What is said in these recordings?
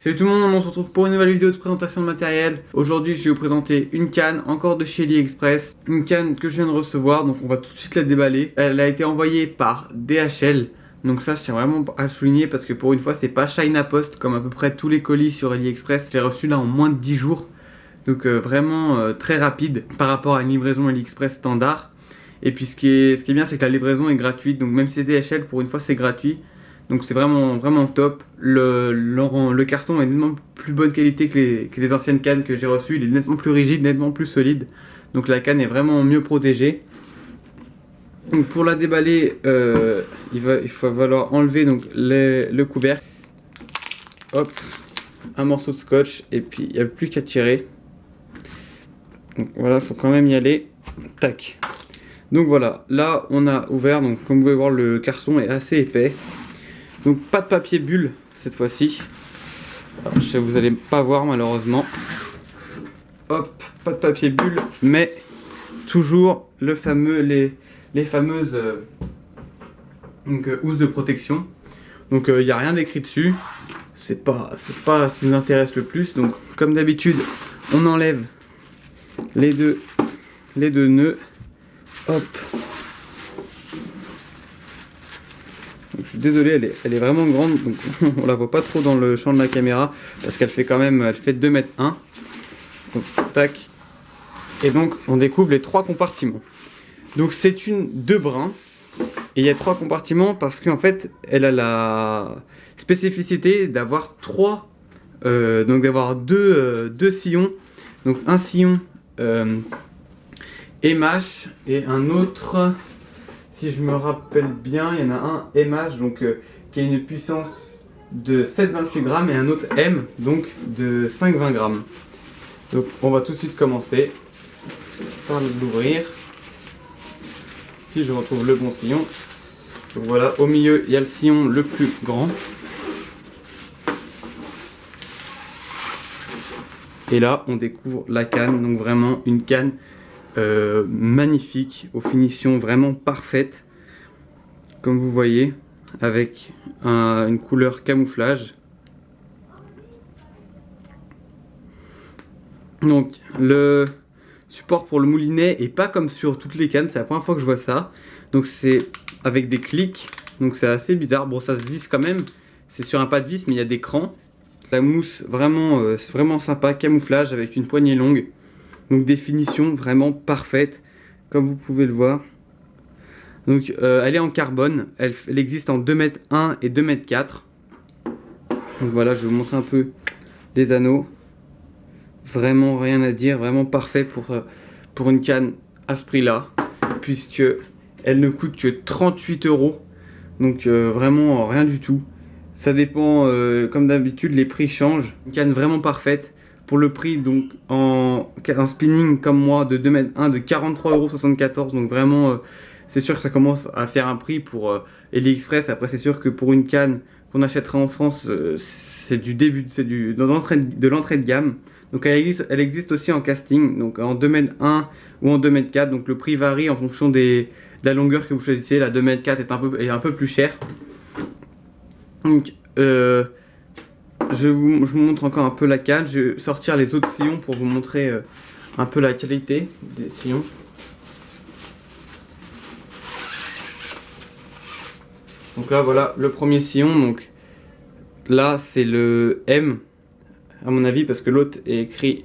Salut tout le monde, on se retrouve pour une nouvelle vidéo de présentation de matériel. Aujourd'hui, je vais vous présenter une canne, encore de chez AliExpress. Une canne que je viens de recevoir, donc on va tout de suite la déballer. Elle a été envoyée par DHL. Donc ça, je tiens vraiment à le souligner parce que pour une fois, c'est pas China Post comme à peu près tous les colis sur AliExpress. Je l'ai reçu là en moins de 10 jours. Donc vraiment très rapide par rapport à une livraison AliExpress standard. Et puis ce qui est bien, c'est que la livraison est gratuite. Donc même si c'est DHL, pour une fois, c'est gratuit. Donc c'est vraiment top. Le carton est nettement plus bonne qualité que les anciennes cannes que j'ai reçues. Il est nettement plus rigide, nettement plus solide. Donc la canne est vraiment mieux protégée. Donc pour la déballer, il va falloir enlever donc le couvercle. Hop, un morceau de scotch et puis il n'y a plus qu'à tirer. Donc voilà, il faut quand même y aller. Tac. Donc voilà, là on a ouvert. Donc comme vous pouvez voir, le carton est assez épais. Donc pas de papier bulle cette fois-ci. Vous n'allez pas voir malheureusement. Hop, pas de papier bulle, mais toujours les fameuses housses de protection. Donc il n'y a rien d'écrit dessus. C'est pas ce qui nous intéresse le plus. Donc comme d'habitude, on enlève les deux nœuds. Hop. Donc, je suis désolé, elle est vraiment grande, donc on la voit pas trop dans le champ de la caméra parce qu'elle fait quand même, elle fait 2 mètres 1. Donc tac. Et donc on découvre les 3 compartiments. Donc c'est une 2 brins et il y a 3 compartiments parce qu'en fait elle a la spécificité d'avoir donc d'avoir deux sillons. Donc un sillon MH et un autre. Si je me rappelle bien, il y en a un MH donc, qui a une puissance de 7,28 grammes et un autre M donc de 5,20 grammes. Donc on va tout de suite commencer par l'ouvrir. Si je retrouve le bon sillon. Donc voilà, au milieu il y a le sillon le plus grand. Et là on découvre la canne, donc vraiment une canne magnifique, aux finitions vraiment parfaites, comme vous voyez, avec une couleur camouflage. Donc le support pour le moulinet est pas comme sur toutes les cannes, c'est la première fois que je vois ça. Donc c'est avec des clics, donc c'est assez bizarre. Bon, ça se visse quand même, c'est sur un pas de vis, mais il y a des crans. La mousse c'est vraiment sympa, camouflage avec une poignée longue. Donc des finitions vraiment parfaites, comme vous pouvez le voir. Donc elle est en carbone, elle existe en 2 mètres 1 et 2 mètres 4. Donc voilà, je vais vous montrer un peu les anneaux. Vraiment rien à dire, vraiment parfait pour une canne à ce prix-là, puisque elle ne coûte que 38 €. Donc vraiment rien du tout. Ça dépend, comme d'habitude, les prix changent. Une canne vraiment parfaite. Pour le prix, donc en spinning comme moi de 2 mètres 1 de 43,74 €. Donc vraiment, c'est sûr que ça commence à faire un prix pour AliExpress. Après, c'est sûr que pour une canne qu'on achètera en France, c'est de l'entrée de gamme. Donc elle existe aussi en casting, donc en 2 mètres 1 ou en 2 mètres 4. Donc le prix varie en fonction de la longueur que vous choisissez. La 2 mètres 4 est un peu plus chère. Donc je vous montre encore un peu la canne. Je vais sortir les autres sillons pour vous montrer un peu la qualité des sillons. Donc là voilà le premier sillon. Donc là c'est le M à mon avis parce que l'autre est écrit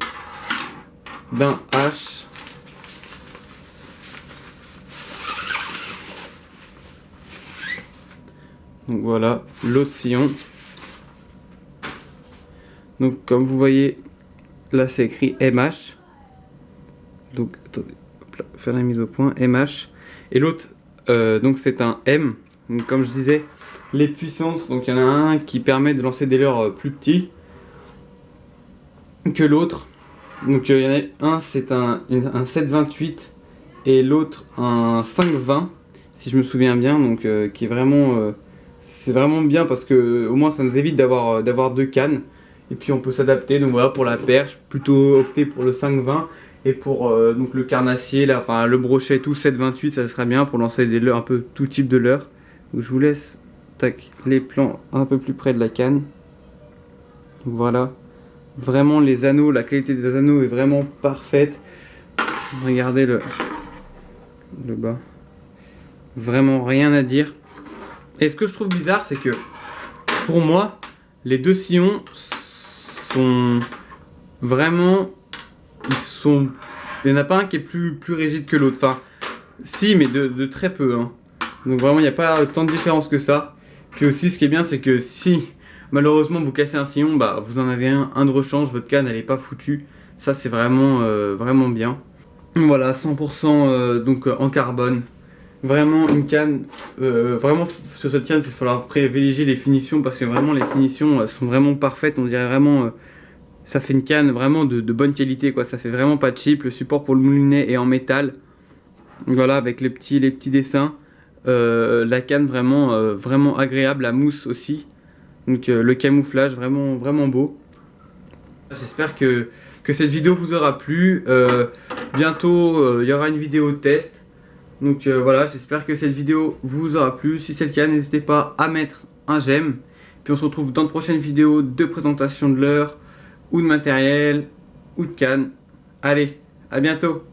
d'un H. Donc voilà l'autre sillon. Donc comme vous voyez, là c'est écrit MH. Donc attendez, hop là, faire la mise au point, MH. Et l'autre, donc c'est un M. Donc comme je disais, les puissances, donc il y en a un qui permet de lancer des leurres plus petits que l'autre. Donc il y en a un, c'est un 7,28 et l'autre un 5,20 si je me souviens bien. Donc qui est vraiment, c'est vraiment bien parce que au moins ça nous évite d'avoir 2 cannes. Et puis on peut s'adapter, donc voilà, pour la perche, plutôt opter pour le 5,20. Et pour donc le carnassier, là, enfin le brochet, tout 7,28, ça serait bien pour lancer des leurres, un peu tout type de leurres. Donc je vous laisse les plans un peu plus près de la canne. Voilà. Vraiment les anneaux, la qualité des anneaux est vraiment parfaite. Regardez le bas. Vraiment rien à dire. Et ce que je trouve bizarre, c'est que pour moi, les deux sillons sont vraiment... Il n'y en a pas un qui est plus rigide que l'autre. Enfin, si, mais de très peu. Hein. Donc vraiment, il n'y a pas tant de différence que ça. Puis aussi, ce qui est bien, c'est que si malheureusement vous cassez un sillon, bah vous en avez un de rechange, votre canne elle est pas foutue. Ça, c'est vraiment bien. Voilà, 100% donc en carbone. Vraiment une canne, vraiment sur cette canne, il va falloir privilégier les finitions parce que vraiment les finitions sont vraiment parfaites. On dirait vraiment, ça fait une canne vraiment de bonne qualité quoi. Ça fait vraiment pas cheap. Le support pour le moulinet est en métal. Voilà, avec les petits dessins. La canne vraiment agréable, la mousse aussi. Donc le camouflage vraiment beau. J'espère que cette vidéo vous aura plu. Bientôt, il y aura une vidéo test. Donc voilà, j'espère que cette vidéo vous aura plu. Si c'est le cas, n'hésitez pas à mettre un j'aime. Puis on se retrouve dans de prochaines vidéos de présentation de leurre, ou de matériel, ou de canne. Allez, à bientôt!